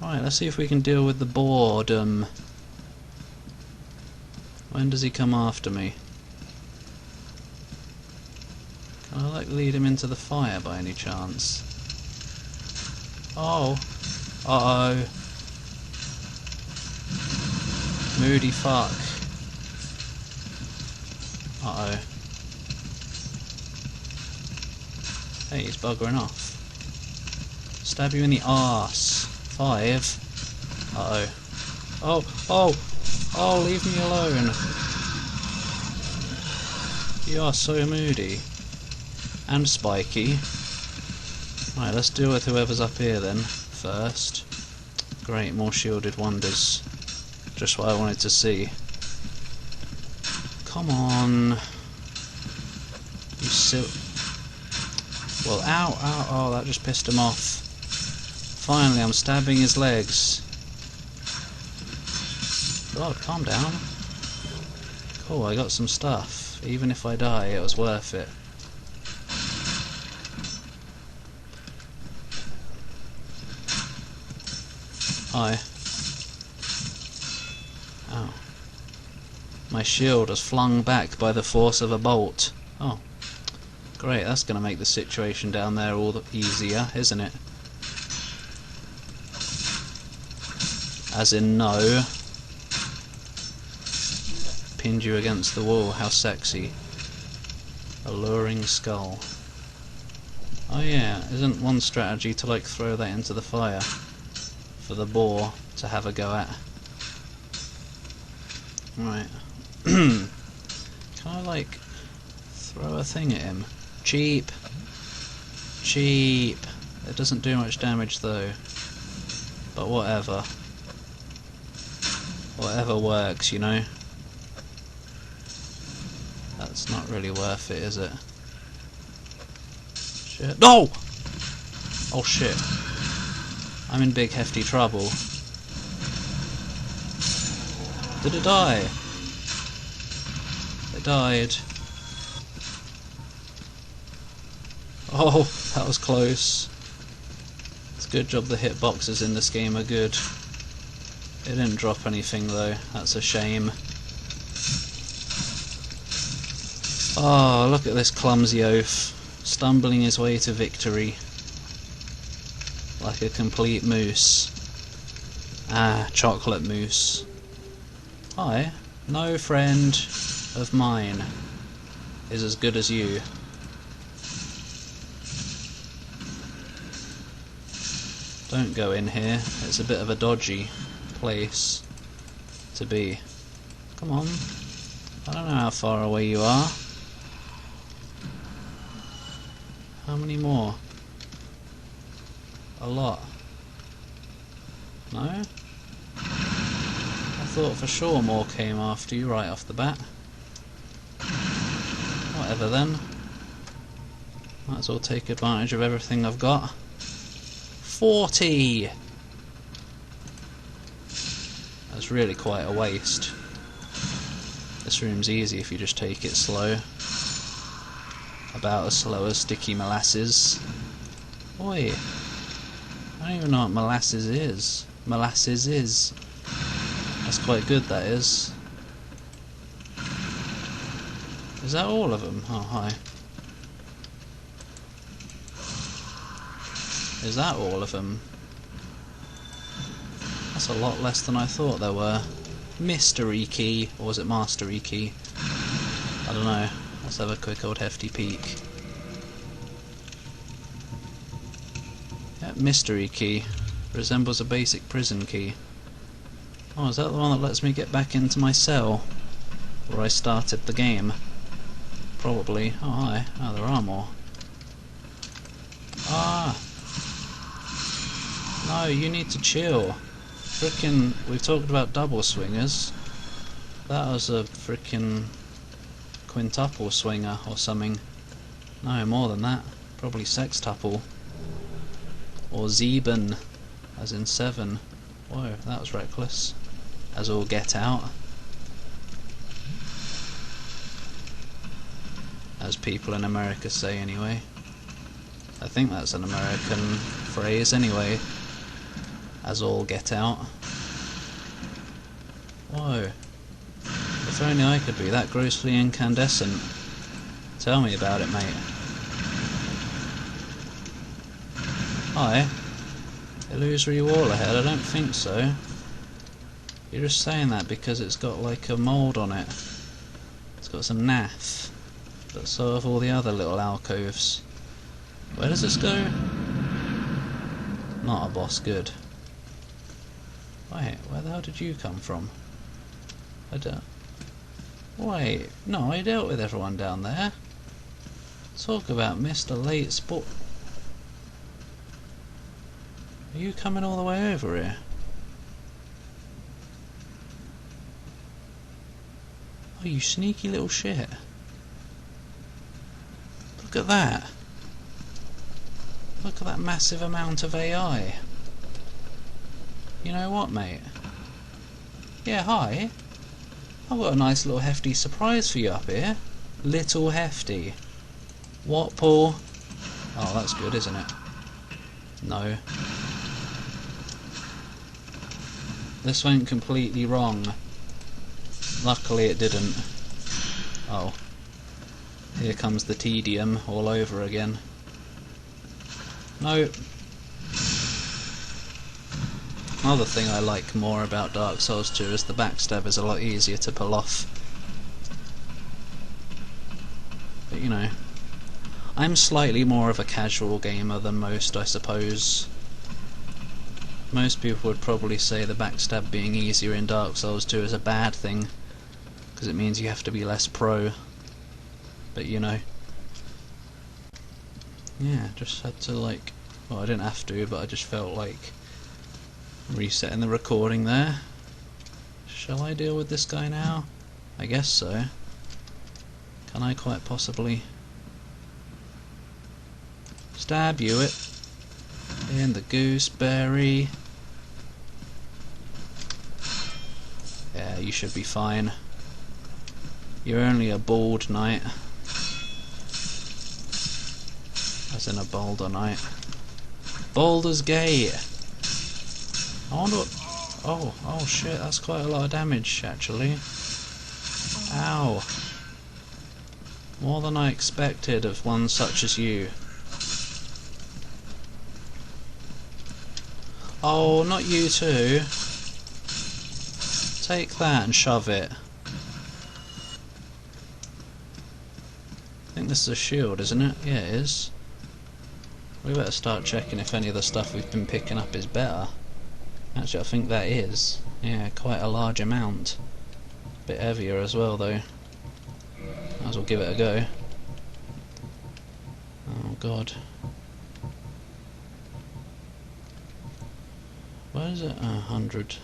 Right, let's see if we can deal with the boredom. When does he come after me? Can I like lead him into the fire by any chance? Oh. Uh-oh. Moody fuck. Uh-oh. Hey, he's buggering off. Stab you in the arse. 5. Uh-oh. Oh, oh! Oh, leave me alone. You are so moody. And spiky. Right, let's deal with whoever's up here then, first. Great, more shielded wonders. Just what I wanted to see. Come on. You well, ow, ow, oh, that just pissed him off. Finally, I'm stabbing his legs. God, calm down. Cool, I got some stuff. Even if I die, it was worth it. Hi. Oh. My shield was flung back by the force of a bolt. Oh. Great, that's going to make the situation down there all the easier, isn't it? As in no. Pinned you against the wall, how sexy. Alluring skull. Oh yeah, isn't one strategy to like throw that into the fire? For the boar to have a go at. Right. Can I like throw a thing at him? Cheap. Cheap. It doesn't do much damage though. But whatever. Whatever works, you know. That's not really worth it, is it? Shit. No! Oh shit. I'm in big hefty trouble. Did it die? It died. Oh, that was close. It's a good job the hitboxes in this game are good. It didn't drop anything though, that's a shame. Oh, look at this clumsy oaf, stumbling his way to victory. Like a complete moose. Ah, chocolate mousse. Hi, no friend of mine is as good as you. Don't go in here, it's a bit of a dodgy place to be. Come on, I don't know how far away you are. How many more? A lot. No? I thought for sure more came after you right off the bat. Whatever then. Might as well take advantage of everything I've got. 40! That's really quite a waste. This room's easy if you just take it slow. About as slow as sticky molasses. Oi! I don't even know what molasses is. Molasses is. That's quite good, that is. Is that all of them? Oh, hi. Is that all of them? That's a lot less than I thought there were. Mystery key, or was it mastery key? I don't know. Let's have a quick old hefty peek. Yeah, mystery key. Resembles a basic prison key. Oh, is that the one that lets me get back into my cell? Where I started the game? Probably. Oh, hi. Oh, there are more. Ah! No, you need to chill. Frickin', we've talked about double swingers. That was a frickin' quintuple swinger or something. No, more than that. Probably sextuple. Or Zeben, as in 7. Whoa, that was reckless. As all get out. As people in America say anyway. I think that's an American phrase anyway. as all get out. Whoa. If only I could be that grossly incandescent. Tell me about it, mate. Hi. Illusory wall ahead? I don't think so. You're just saying that because it's got like a mould on it. It's got some naff. But so have all the other little alcoves. Where does this go? Not a boss, good. Wait, where the hell did you come from? I don't... Wait, no, I dealt with everyone down there. Talk about Mr. Late Sport. Are you coming all the way over here? Oh, you sneaky little shit. Look at that. Look at that massive amount of AI. You know what, mate? Yeah, hi. I've got a nice little hefty surprise for you up here. Little hefty. What, Paul? Oh, that's good, isn't it? No. This went completely wrong. Luckily it didn't. Oh. Here comes the tedium all over again. No. Another thing I like more about Dark Souls 2 is the backstab is a lot easier to pull off. But you know, I'm slightly more of a casual gamer than most, I suppose. Most people would probably say the backstab being easier in Dark Souls 2 is a bad thing, because it means you have to be less pro. But you know, yeah, just had to like, well, I didn't have to, but I just felt like resetting the recording there. Shall I deal with this guy now? I guess so. Can I quite possibly stab you it in the gooseberry? Yeah, you should be fine. You're only a bald knight. As in a boulder knight. Baldur's Gate! I wonder what... Oh shit, that's quite a lot of damage, actually. Ow. More than I expected of one such as you. Oh, not you too. Take that and shove it. I think this is a shield, isn't it? Yeah, it is. We better start checking if any of the stuff we've been picking up is better. Actually, I think that is. Yeah, quite a large amount. Bit heavier as well, though. Might as well give it a go. Oh god. Where is it? 100.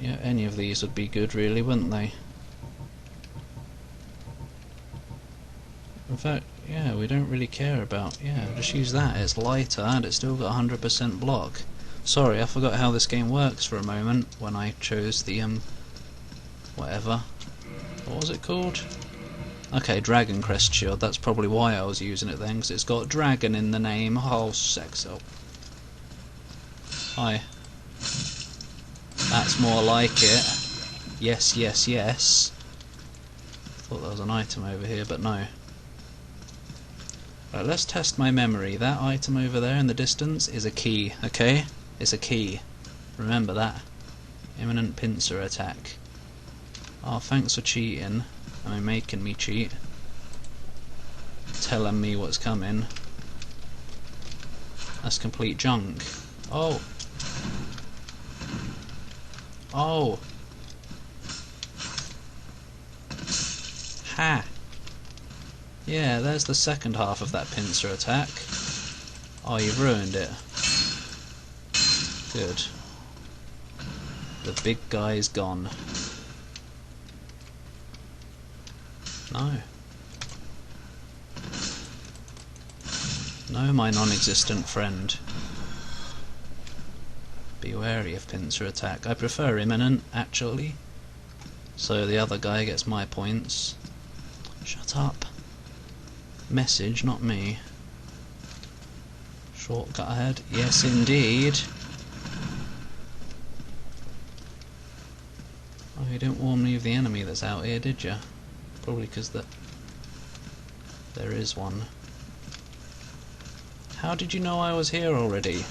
Yeah, any of these would be good, really, wouldn't they? In fact, yeah, we don't really care about... Yeah, just use that. It's lighter and it's still got 100% block. Sorry, I forgot how this game works for a moment when I chose the, whatever. What was it called? Okay, Dragon Crest Shield. That's probably why I was using it then, because it's got dragon in the name. Oh, sex up. Hi. That's more like it. Yes, yes, yes. Thought there was an item over here, but no. Right, let's test my memory. That item over there in the distance is a key, okay? It's a key. Remember that. Imminent pincer attack. Oh, thanks for cheating. I mean, making me cheat. Telling me what's coming. That's complete junk. Oh. Oh. Ha. Yeah, there's the second half of that pincer attack. Oh, you've ruined it. Good. The big guy's gone. No. No, my non-existent friend. Be wary of pincer attack. I prefer imminent, actually. So the other guy gets my points. Shut up. Message, not me. Shortcut ahead. Yes, indeed. Oh, you didn't warn me of the enemy that's out here, did you? Probably because there is one. How did you know I was here already?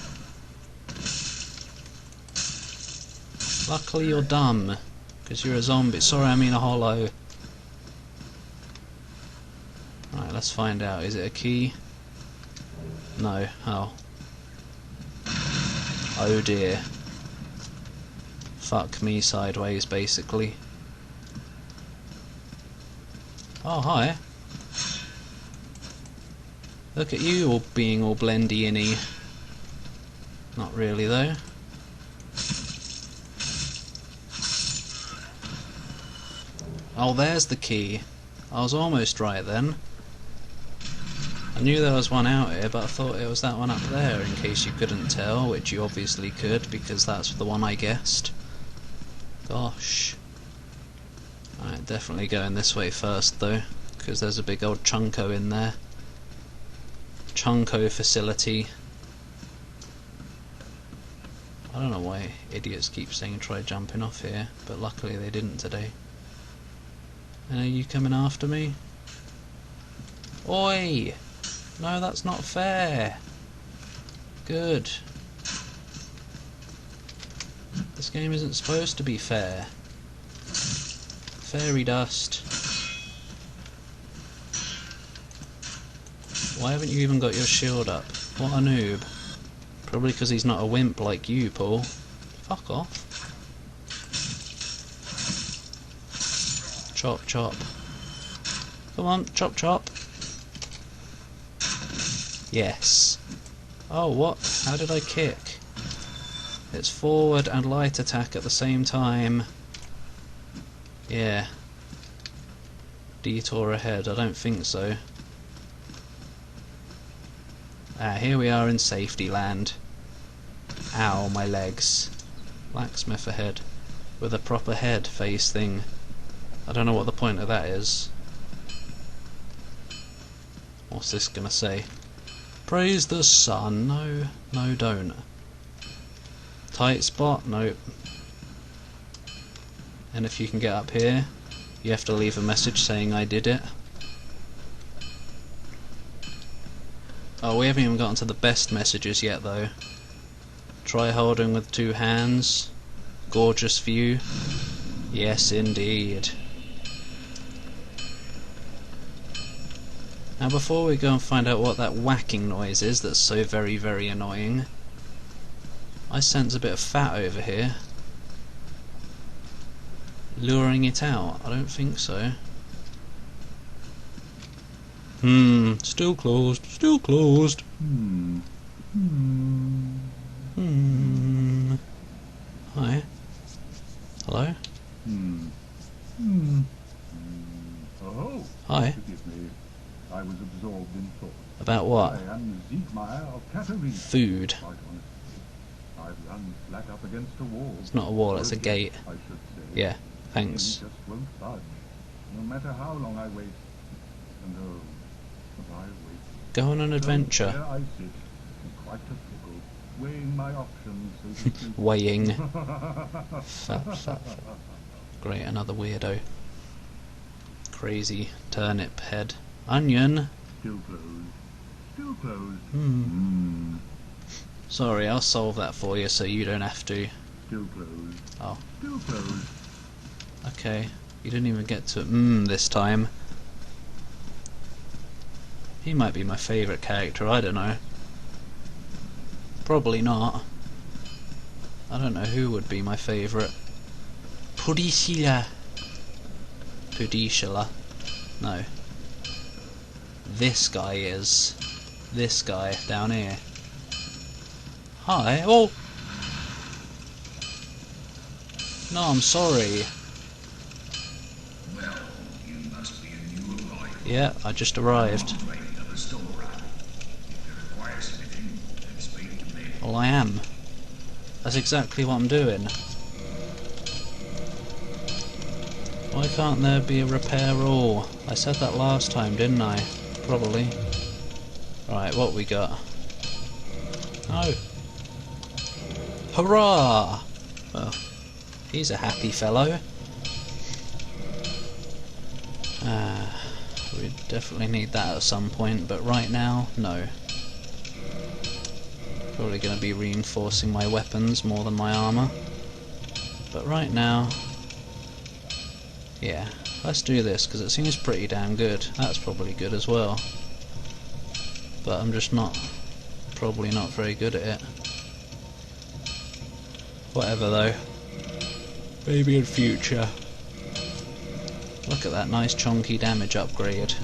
Luckily you're dumb, because you're a zombie. Sorry, I mean a hollow. Right, let's find out. Is it a key? No. Oh. Oh dear. Fuck me sideways, basically. Oh, hi. Look at you all being all blendy-inny. Not really, though. Oh, there's the key. I was almost right then. I knew there was one out here, but I thought it was that one up there, in case you couldn't tell, which you obviously could, because that's the one I guessed. Gosh. Alright, definitely going this way first, though, because there's a big old chunko in there. Chunko facility. I don't know why idiots keep saying try jumping off here, but luckily they didn't today. And are you coming after me? Oi! No, that's not fair. Good. This game isn't supposed to be fair. Fairy dust. Why haven't you even got your shield up? What a noob. Probably because he's not a wimp like you, Paul. Fuck off. Chop, chop. Come on, chop, chop. Yes. Oh, what? How did I kick? It's forward and light attack at the same time. Yeah. Detour ahead, I don't think so. Ah, here we are in safety land. Ow, my legs. Blacksmith ahead. With a proper head face thing. I don't know what the point of that is. What's this gonna say? Praise the sun. No, no, don't. Tight spot? Nope. And if you can get up here, you have to leave a message saying I did it. Oh, we haven't even gotten to the best messages yet, though. Try holding with 2 hands. Gorgeous view. Yes, indeed. Now before we go and find out what that whacking noise is that's so very, very annoying, I sense a bit of fat over here. Luring it out? I don't think so. Still closed, still closed. Hi. Hello? Oh, Hi. forgive me. I was absorbed in thought. About what? I am Siegmeyer of Katarina. Food. Quite honestly, I've run flat up against a wall. It's not a wall, it's a gate. I should say. Yeah, It thanks. just won't budge, no matter how long I wait. And oh, but I wait. Go on an So adventure. there I sit, in quite a pickle, weighing my options, so to speak. Weighing. Fat. Great, another weirdo. Crazy turnip head. Onion. Still closed. Still closed. Sorry, I'll solve that for you so you don't have to. Still closed. Oh, Still closed. okay. You didn't even get to this time. He might be my favourite character, I don't know. Probably not. I don't know who would be my favourite. Pudicilla. Pudicilla. No. This guy is. This guy down here. Hi. Oh! No, I'm sorry. Well, you must be a new arrival. Yeah, I just arrived. Operating of the store. If it requires anything, then speak to me. Well, I am. That's exactly what I'm doing. Why can't there be a repair all? I said that last time, didn't I? Probably. Right, what we got? Oh. Hurrah! Well, he's a happy fellow. We definitely need that at some point, but right now, no. Probably going to be reinforcing my weapons more than my armour. But right now, yeah, let's do this, because it seems pretty damn good. That's probably good as well. But I'm just probably not very good at it. Whatever though. Maybe in future. Look at that nice chunky damage upgrade.